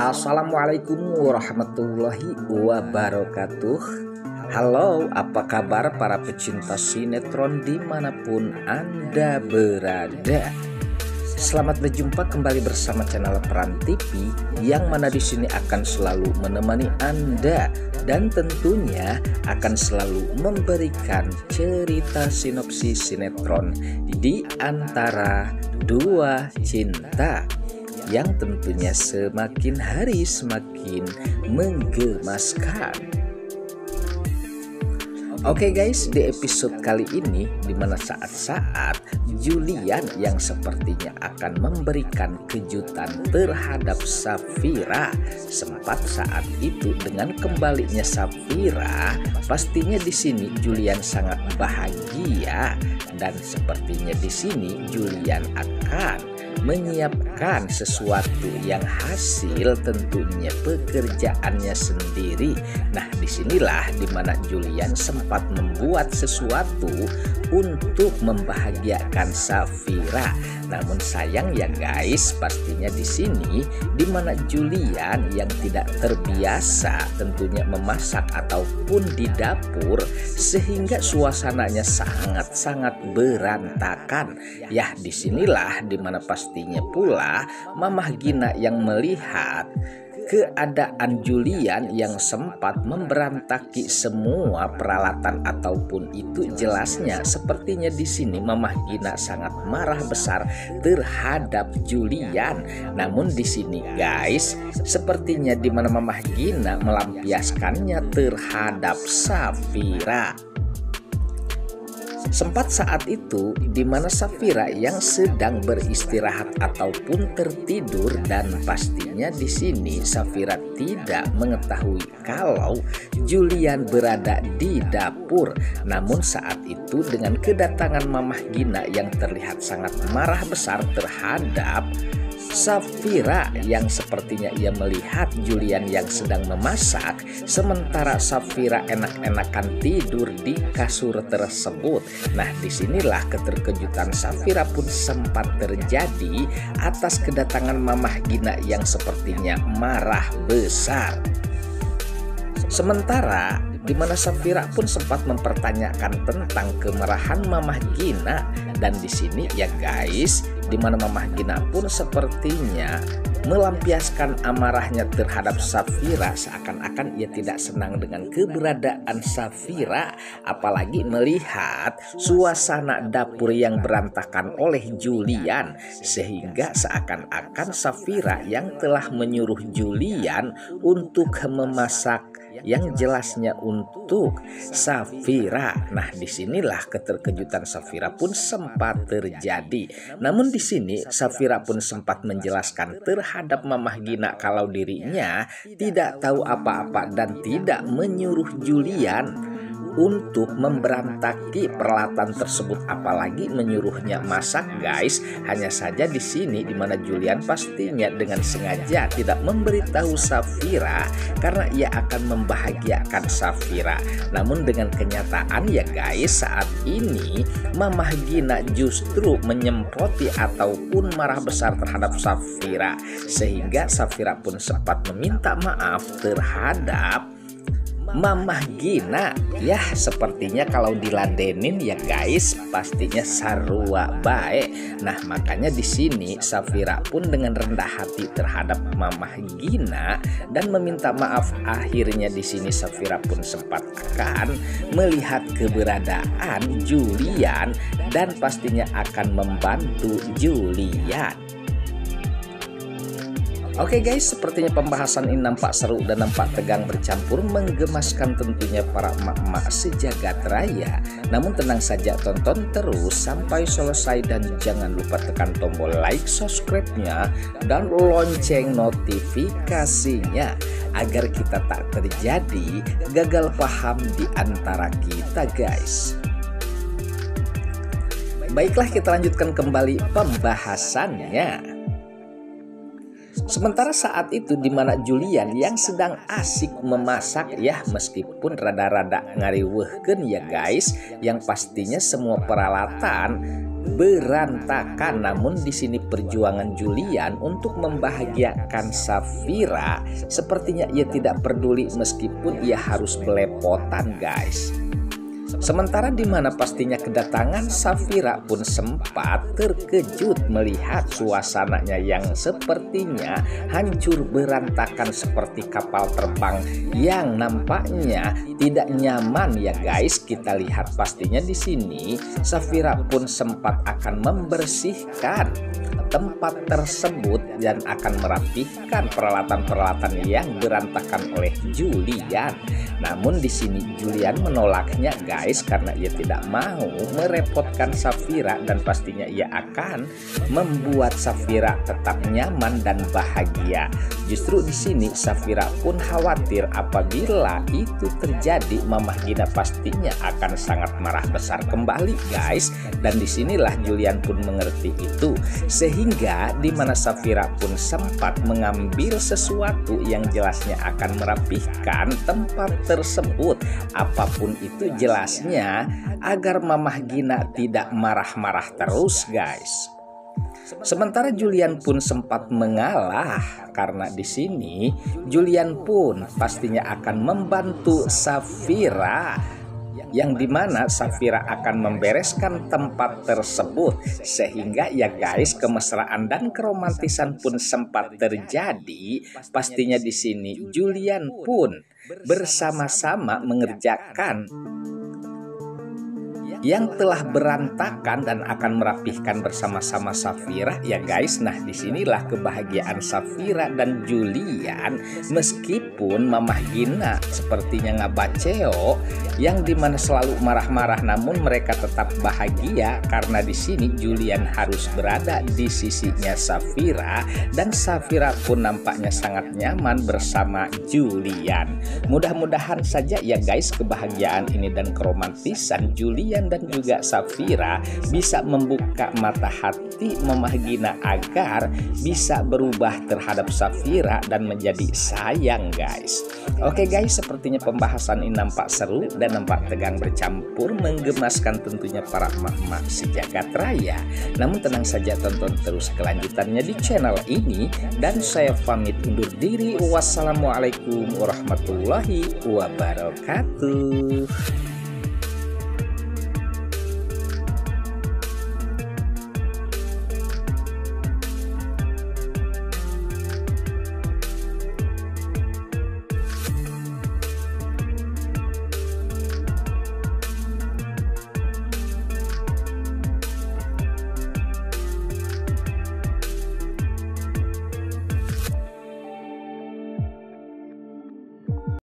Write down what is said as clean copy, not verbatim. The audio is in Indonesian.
Assalamualaikum warahmatullahi wabarakatuh. Halo, apa kabar para pecinta sinetron dimanapun Anda berada? Selamat berjumpa kembali bersama channel Peran TV, yang mana di sini akan selalu menemani Anda dan tentunya akan selalu memberikan cerita sinopsis sinetron di antara dua cinta yang tentunya semakin hari semakin menggemaskan. Oke guys, di episode kali ini dimana saat-saat Julian yang sepertinya akan memberikan kejutan terhadap Safira, sempat saat itu dengan kembalinya Safira, pastinya di sini Julian sangat bahagia dan sepertinya di sini Julian akan menyiapkan sesuatu yang hasil tentunya pekerjaannya sendiri. Nah, disinilah dimana Julian sempat membuat sesuatu untuk membahagiakan Safira. Namun sayang ya guys, pastinya di sini dimana Julian yang tidak terbiasa tentunya memasak ataupun di dapur, sehingga suasananya sangat-sangat berantakan. Ya, disinilah dimana pastinya pula Mamah Gina yang melihat keadaan Julian yang sempat memberantaki semua peralatan ataupun itu, jelasnya sepertinya di sini Mamah Gina sangat marah besar terhadap Julian. Namun di sini guys, sepertinya di mana Mamah Gina melampiaskannya terhadap Safira. Sempat saat itu di mana Safira yang sedang beristirahat ataupun tertidur, dan pastinya di sini Safira tidak mengetahui kalau Julian berada di dapur. Namun saat itu dengan kedatangan Mamah Gina yang terlihat sangat marah besar terhadap Safira, yang sepertinya ia melihat Julian yang sedang memasak, sementara Safira enak-enakan tidur di kasur tersebut. Nah, disinilah keterkejutan Safira pun sempat terjadi atas kedatangan Mamah Gina yang sepertinya marah besar. Sementara di mana Safira pun sempat mempertanyakan tentang kemarahan Mamah Gina, dan di sini ya guys, di mana Mamah Gina pun sepertinya melampiaskan amarahnya terhadap Safira, seakan-akan ia tidak senang dengan keberadaan Safira, apalagi melihat suasana dapur yang berantakan oleh Julian, sehingga seakan-akan Safira yang telah menyuruh Julian untuk memasak yang jelasnya untuk Safira. Nah, disinilah keterkejutan Safira pun sempat terjadi. Namun di sini Safira pun sempat menjelaskan terhadap Mamah Gina kalau dirinya tidak tahu apa-apa dan tidak menyuruh Julian untuk memberantaki peralatan tersebut, apalagi menyuruhnya masak guys. Hanya saja di sini dimana Julian pastinya dengan sengaja tidak memberitahu Safira karena ia akan membahagiakan Safira. Namun dengan kenyataan ya guys, saat ini Mamah Gina justru menyemproti ataupun marah besar terhadap Safira, sehingga Safira pun sempat meminta maaf terhadap Mamah Gina. Ya, sepertinya kalau diladenin ya guys, pastinya sarua bae. Nah, makanya di sini Safira pun dengan rendah hati terhadap Mamah Gina dan meminta maaf. Akhirnya di sini Safira pun sempat akan melihat keberadaan Julian dan pastinya akan membantu Julian. Oke guys, sepertinya pembahasan ini nampak seru dan nampak tegang bercampur menggemaskan tentunya para emak-emak sejagat raya. Namun tenang saja, tonton terus sampai selesai dan jangan lupa tekan tombol like, subscribe-nya dan lonceng notifikasinya agar kita tak terjadi gagal paham di antara kita guys. Baiklah, kita lanjutkan kembali pembahasannya. Sementara saat itu di mana Julian yang sedang asik memasak, ya meskipun rada-rada ngariweuhkeun ya guys, yang pastinya semua peralatan berantakan. Namun di sini perjuangan Julian untuk membahagiakan Safira sepertinya ia tidak peduli meskipun ia harus belepotan guys. Sementara di mana pastinya kedatangan Safira pun sempat terkejut melihat suasananya yang sepertinya hancur berantakan seperti kapal terbang yang nampaknya tidak nyaman ya guys. Kita lihat pastinya di sini Safira pun sempat akan membersihkan tempat tersebut dan akan merapihkan peralatan-peralatan yang berantakan oleh Julian. Namun di sini Julian menolaknya guys karena ia tidak mau merepotkan Safira dan pastinya ia akan membuat Safira tetap nyaman dan bahagia. Justru di sini Safira pun khawatir apabila itu terjadi Mamah Gina pastinya akan sangat marah besar kembali guys. Dan disinilah Julian pun mengerti itu sehingga di mana Safira pun sempat mengambil sesuatu yang jelasnya akan merapihkan tempat tersebut. Apapun itu jelasnya agar Mamah Gina tidak marah-marah terus guys. Sementara Julian pun sempat mengalah karena di sini Julian pun pastinya akan membantu Safira, yang dimana Safira akan membereskan tempat tersebut sehingga ya guys kemesraan dan keromantisan pun sempat terjadi. Pastinya di sini Julian pun bersama-sama mengerjakan yang telah berantakan dan akan merapihkan bersama-sama Safira ya guys. Nah disinilah kebahagiaan Safira dan Julian meskipun Mamah Gina sepertinya ngabaceo yang dimana selalu marah-marah, namun mereka tetap bahagia karena di sini Julian harus berada di sisinya Safira dan Safira pun nampaknya sangat nyaman bersama Julian. Mudah-mudahan saja ya guys kebahagiaan ini dan keromantisan Julian dan juga Safira bisa membuka mata hati Mamah Gina agar bisa berubah terhadap Safira dan menjadi sayang guys. Oke guys, sepertinya pembahasan ini nampak seru dan nampak tegang bercampur menggemaskan tentunya para emak-emak sejagat raya. Namun tenang saja, tonton terus kelanjutannya di channel ini dan saya pamit undur diri. Wassalamualaikum warahmatullahi wabarakatuh.